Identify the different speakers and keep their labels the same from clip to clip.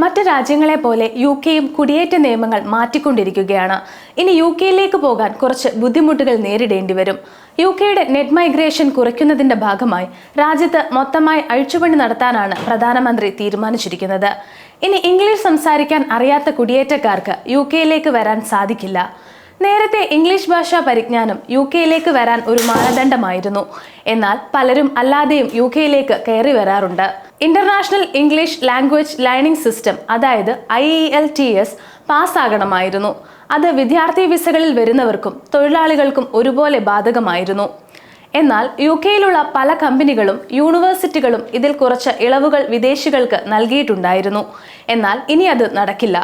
Speaker 1: മറ്റ് രാജ്യങ്ങളെ പോലെ യുകെയും കുടിയേറ്റ നിയമങ്ങൾ മാറ്റിക്കൊണ്ടിരിക്കുകയാണ്. ഇനി യുകെയിലേക്ക് പോകാൻ കുറച്ച് ബുദ്ധിമുട്ടുകൾ നേരിടേണ്ടി വരും. യുകെയുടെ നെറ്റ് മൈഗ്രേഷൻ കുറയ്ക്കുന്നതിന്റെ ഭാഗമായി രാജ്യത്ത് മൊത്തമായി അഴിച്ചുപണി നടത്താനാണ് പ്രധാനമന്ത്രി തീരുമാനിച്ചിരിക്കുന്നത്. ഇനി ഇംഗ്ലീഷ് സംസാരിക്കാൻ അറിയാത്ത കുടിയേറ്റക്കാർക്ക് യുകെയിലേക്ക് വരാൻ സാധിക്കില്ല. നേരത്തെ ഇംഗ്ലീഷ് ഭാഷാ പരിജ്ഞാനം യുകെയിലേക്ക് വരാൻ ഒരു മാനദണ്ഡമായിരുന്നു. എന്നാൽ പലരും അല്ലാതെയും യുകെയിലേക്ക് കയറി വരാറുണ്ട്. International English language learning system, അതായത് IELTS പാസ്സാകണമായിരുന്നു. അത് വിദ്യാർത്ഥി വിസകളിൽ വരുന്നവർക്കും തൊഴിലാളികൾക്കും ഒരുപോലെ ബാധകമായിരുന്നു. എന്നാൽ യുകെയിലുള്ള പല കമ്പനികളും യൂണിവേഴ്സിറ്റികളും ഇതിൽ കുറച്ച് ഇളവുകൾ വിദേശികൾക്ക് നൽകിയിട്ടുണ്ടായിരുന്നു. എന്നാൽ ഇനി അത് നടക്കില്ല.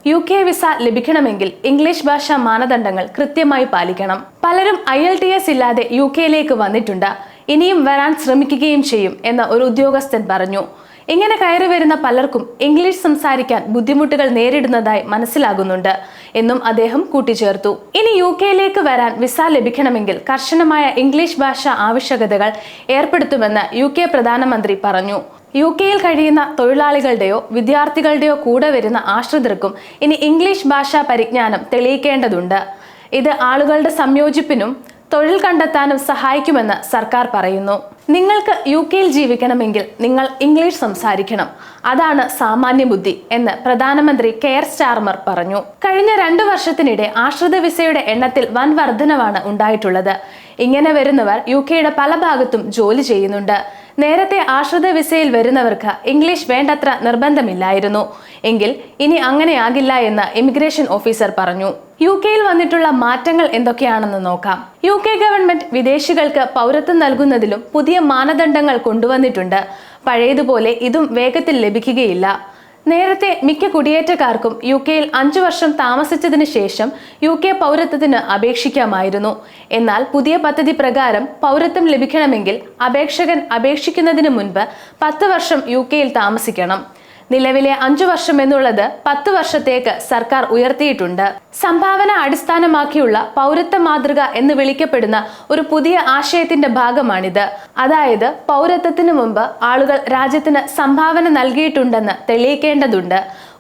Speaker 1: UK വിസ ലഭിക്കണമെങ്കിൽ ഇംഗ്ലീഷ് ഭാഷാ മാനദണ്ഡങ്ങൾ കൃത്യമായി പാലിക്കണം. പലരും IELTS ഇല്ലാതെ യുകെയിലേക്ക് വന്നിട്ടുണ്ട്, ഇനിയും വരാൻ ശ്രമിക്കുകയും ചെയ്യും എന്ന് ഒരു ഉദ്യോഗസ്ഥൻ പറഞ്ഞു. ഇങ്ങനെ കയറി വരുന്ന പലർക്കും ഇംഗ്ലീഷ് സംസാരിക്കാൻ ബുദ്ധിമുട്ടുകൾ നേരിടുന്നതായി മനസ്സിലാകുന്നുണ്ട് എന്നും അദ്ദേഹം കൂട്ടിച്ചേർത്തു. ഇനി യുകെയിലേക്ക് വരാൻ വിസ ലഭിക്കണമെങ്കിൽ കർശനമായ ഇംഗ്ലീഷ് ഭാഷാ ആവശ്യകതകൾ ഏർപ്പെടുത്തുമെന്ന് UK പ്രധാനമന്ത്രി പറഞ്ഞു. യുകെയിൽ കഴിയുന്ന തൊഴിലാളികളുടെയോ വിദ്യാർത്ഥികളുടെയോ കൂടെ വരുന്ന ആശ്രിതർക്കും ഇനി ഇംഗ്ലീഷ് ഭാഷാ പരിജ്ഞാനം തെളിയിക്കേണ്ടതുണ്ട്. ഇത് ആളുകളുടെ സംയോജിപ്പിനും തൊഴിൽ കണ്ടെത്താനും സഹായിക്കുമെന്ന് സർക്കാർ പറയുന്നു. നിങ്ങൾക്ക് യുകെയിൽ ജീവിക്കണമെങ്കിൽ നിങ്ങൾ ഇംഗ്ലീഷ് സംസാരിക്കണം, അതാണ് സാമാന്യ ബുദ്ധി എന്ന് പ്രധാനമന്ത്രി കെയർ സ്റ്റാർമർ പറഞ്ഞു. കഴിഞ്ഞ 2 വർഷത്തിനിടെ ആശ്രിത വിസയുടെ എണ്ണത്തിൽ വൻ വർധനവാണ് ഉണ്ടായിട്ടുള്ളത്. ഇങ്ങനെ വരുന്നവർ യുകെയുടെ പല ഭാഗത്തും ജോലി ചെയ്യുന്നുണ്ട്. നേരത്തെ ആശ്രിത വിസയിൽ വരുന്നവർക്ക് ഇംഗ്ലീഷ് വേണ്ടത്ര നിർബന്ധമില്ലായിരുന്നു. എങ്കിൽ ഇനി അങ്ങനെയാകില്ല എന്ന് ഇമിഗ്രേഷൻ ഓഫീസർ പറഞ്ഞു. യുകെയിൽ വന്നിട്ടുള്ള മാറ്റങ്ങൾ എന്തൊക്കെയാണെന്ന് നോക്കാം. UK ഗവൺമെന്റ് വിദേശികൾക്ക് പൗരത്വം നൽകുന്നതിലും പുതിയ മാനദണ്ഡങ്ങൾ കൊണ്ടുവന്നിട്ടുണ്ട്. പഴയതുപോലെ ഇതും വേഗത്തിൽ ലഭിക്കുകയില്ല. നേരത്തെ മിക്ക കുടിയേറ്റക്കാർക്കും യുകെയിൽ 5 വർഷം താമസിച്ചതിന് ശേഷം UK പൗരത്വത്തിന് അപേക്ഷിക്കാമായിരുന്നു. എന്നാൽ പുതിയ പദ്ധതി പ്രകാരം പൗരത്വം ലഭിക്കണമെങ്കിൽ അപേക്ഷകൻ അപേക്ഷിക്കുന്നതിന് മുൻപ് 10 വർഷം യുകെയിൽ താമസിക്കണം. നിലവിലെ 5 വർഷം എന്നുള്ളത് 10 വർഷത്തേക്ക് സർക്കാർ ഉയർത്തിയിട്ടുണ്ട്. സംഭാവന അടിസ്ഥാനമാക്കിയുള്ള പൗരത്വ മാതൃക എന്ന് വിളിക്കപ്പെടുന്ന ഒരു പുതിയ ആശയത്തിന്റെ ഭാഗമാണിത്. അതായത് പൗരത്വത്തിന് മുമ്പ് ആളുകൾ രാജ്യത്തിന് സംഭാവന നൽകിയിട്ടുണ്ടെന്ന് തെളിയിക്കേണ്ടതുണ്ട്.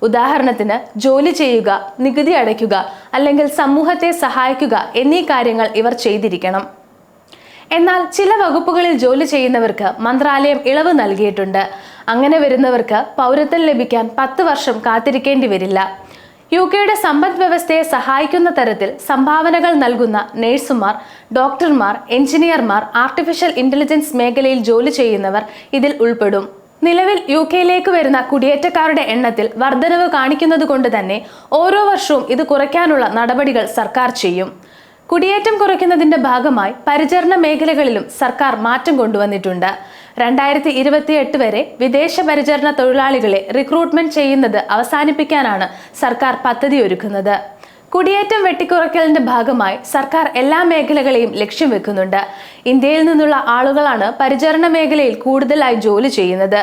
Speaker 1: ഉദാഹരണത്തിന് ജോലി ചെയ്യുക, നികുതി അടയ്ക്കുക, അല്ലെങ്കിൽ സമൂഹത്തെ സഹായിക്കുക എന്നീ കാര്യങ്ങൾ ഇവർ ചെയ്തിരിക്കണം. എന്നാൽ ചില വകുപ്പുകളിൽ ജോലി ചെയ്യുന്നവർക്ക് മന്ത്രാലയം ഇളവ് നൽകിയിട്ടുണ്ട്. അങ്ങനെ വരുന്നവർക്ക് പൗരത്വം ലഭിക്കാൻ 10 വർഷം കാത്തിരിക്കേണ്ടി വരില്ല. യുകെയുടെ സമ്പദ് വ്യവസ്ഥയെ സഹായിക്കുന്ന തരത്തിൽ സംഭാവനകൾ നൽകുന്ന നഴ്സുമാർ, ഡോക്ടർമാർ, എഞ്ചിനീയർമാർ, ആർട്ടിഫിഷ്യൽ ഇന്റലിജൻസ് മേഖലയിൽ ജോലി ചെയ്യുന്നവർ ഇതിൽ ഉൾപ്പെടും. നിലവിൽ യുകെയിലേക്ക് വരുന്ന കുടിയേറ്റക്കാരുടെ എണ്ണത്തിൽ വർധനവ് കാണിക്കുന്നത് കൊണ്ട് തന്നെ ഓരോ വർഷവും ഇത് കുറയ്ക്കാനുള്ള നടപടികൾ സർക്കാർ ചെയ്യും. കുടിയേറ്റം കുറയ്ക്കുന്നതിന്റെ ഭാഗമായി പരിചരണ മേഖലകളിലും സർക്കാർ മാറ്റം കൊണ്ടുവന്നിട്ടുണ്ട്. 2028 വരെ വിദേശ പരിചരണ തൊഴിലാളികളെ റിക്രൂട്ട്മെന്റ് ചെയ്യുന്നത് അവസാനിപ്പിക്കാനാണ് സർക്കാർ പദ്ധതി ഒരുക്കുന്നത്. കുടിയേറ്റം വെട്ടിക്കുറയ്ക്കലിന്റെ ഭാഗമായി സർക്കാർ എല്ലാ മേഖലകളെയും ലക്ഷ്യം വെക്കുന്നുണ്ട്. ഇന്ത്യയിൽ നിന്നുള്ള ആളുകളാണ് പരിചരണ മേഖലയിൽ കൂടുതലായി ജോലി ചെയ്യുന്നത്.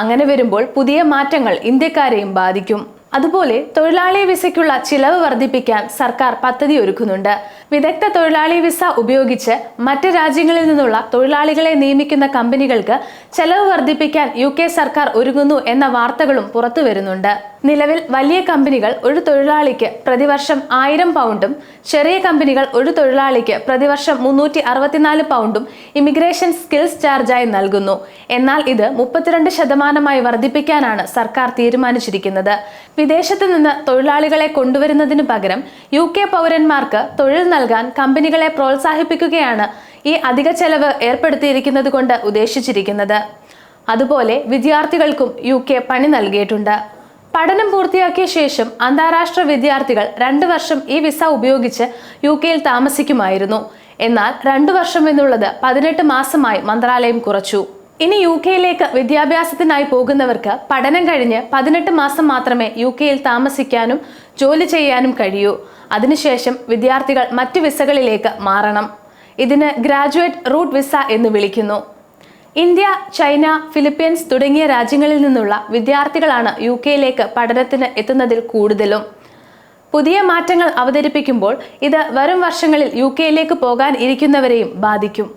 Speaker 1: അങ്ങനെ വരുമ്പോൾ പുതിയ മാറ്റങ്ങൾ ഇന്ത്യക്കാരെയും ബാധിക്കും. അതുപോലെ തൊഴിലാളി വിസയ്ക്കുള്ള ചിലവ് വർദ്ധിപ്പിക്കാൻ സർക്കാർ പദ്ധതി ഒരുക്കുന്നുണ്ട്. വിദഗ്ധ തൊഴിലാളി വിസ ഉപയോഗിച്ച് മറ്റ് രാജ്യങ്ങളിൽ നിന്നുള്ള തൊഴിലാളികളെ നിയമിക്കുന്ന കമ്പനികൾക്ക് ചെലവ് വർദ്ധിപ്പിക്കാൻ UK സർക്കാർ ഒരുങ്ങുന്നു എന്ന വാർത്തകളും പുറത്തു വരുന്നുണ്ട്. നിലവിൽ വലിയ കമ്പനികൾ ഒരു തൊഴിലാളിക്ക് പ്രതിവർഷം 1000 പൗണ്ടും ചെറിയ കമ്പനികൾ ഒരു തൊഴിലാളിക്ക് പ്രതിവർഷം 364 പൗണ്ടും ഇമിഗ്രേഷൻ സ്കിൽസ് ചാർജായി നൽകുന്നു. എന്നാൽ ഇത് 32% വർദ്ധിപ്പിക്കാനാണ് സർക്കാർ തീരുമാനിച്ചിരിക്കുന്നത്. വിദേശത്ത് നിന്ന് തൊഴിലാളികളെ കൊണ്ടുവരുന്നതിന് പകരം UK പൗരന്മാർക്ക് തൊഴിൽ നൽകാൻ കമ്പനികളെ പ്രോത്സാഹിപ്പിക്കുകയാണ് ഈ അധിക ചെലവ് ഏർപ്പെടുത്തിയിരിക്കുന്നത് കൊണ്ട് ഉദ്ദേശിച്ചിരിക്കുന്നത്. അതുപോലെ വിദ്യാർത്ഥികൾക്കും UK പണി നൽകിയിട്ടുണ്ട്. പഠനം പൂർത്തിയാക്കിയ ശേഷം അന്താരാഷ്ട്ര വിദ്യാർത്ഥികൾ 2 വർഷം ഈ വിസ ഉപയോഗിച്ച് യുകെയിൽ താമസിക്കുമായിരുന്നു. എന്നാൽ 2 വർഷം എന്നുള്ളത് 18 മാസമായി മന്ത്രാലയം കുറച്ചു. ഇനി യുകെയിലേക്ക് വിദ്യാഭ്യാസത്തിനായി പോകുന്നവർക്ക് പഠനം കഴിഞ്ഞ് 18 മാസം മാത്രമേ യുകെയിൽ താമസിക്കാനും ജോലി ചെയ്യാനും കഴിയൂ. അതിനുശേഷം വിദ്യാർത്ഥികൾ മറ്റു വിസകളിലേക്ക് മാറണം. ഇതിന് ഗ്രാജുവേറ്റ് റൂട്ട് വിസ എന്ന് വിളിക്കുന്നു. ഇന്ത്യ, ചൈന, ഫിലിപ്പീൻസ് തുടങ്ങിയ രാജ്യങ്ങളിൽ നിന്നുള്ള വിദ്യാർത്ഥികളാണ് യുകെയിലേക്ക് പഠനത്തിന് എത്തുന്നതിൽ കൂടുതലും. പുതിയ മാറ്റങ്ങൾ അവതരിപ്പിക്കുമ്പോൾ ഇത് വരും വർഷങ്ങളിൽ യുകെയിലേക്ക് പോകാൻ ഇരിക്കുന്നവരെയും ബാധിക്കും.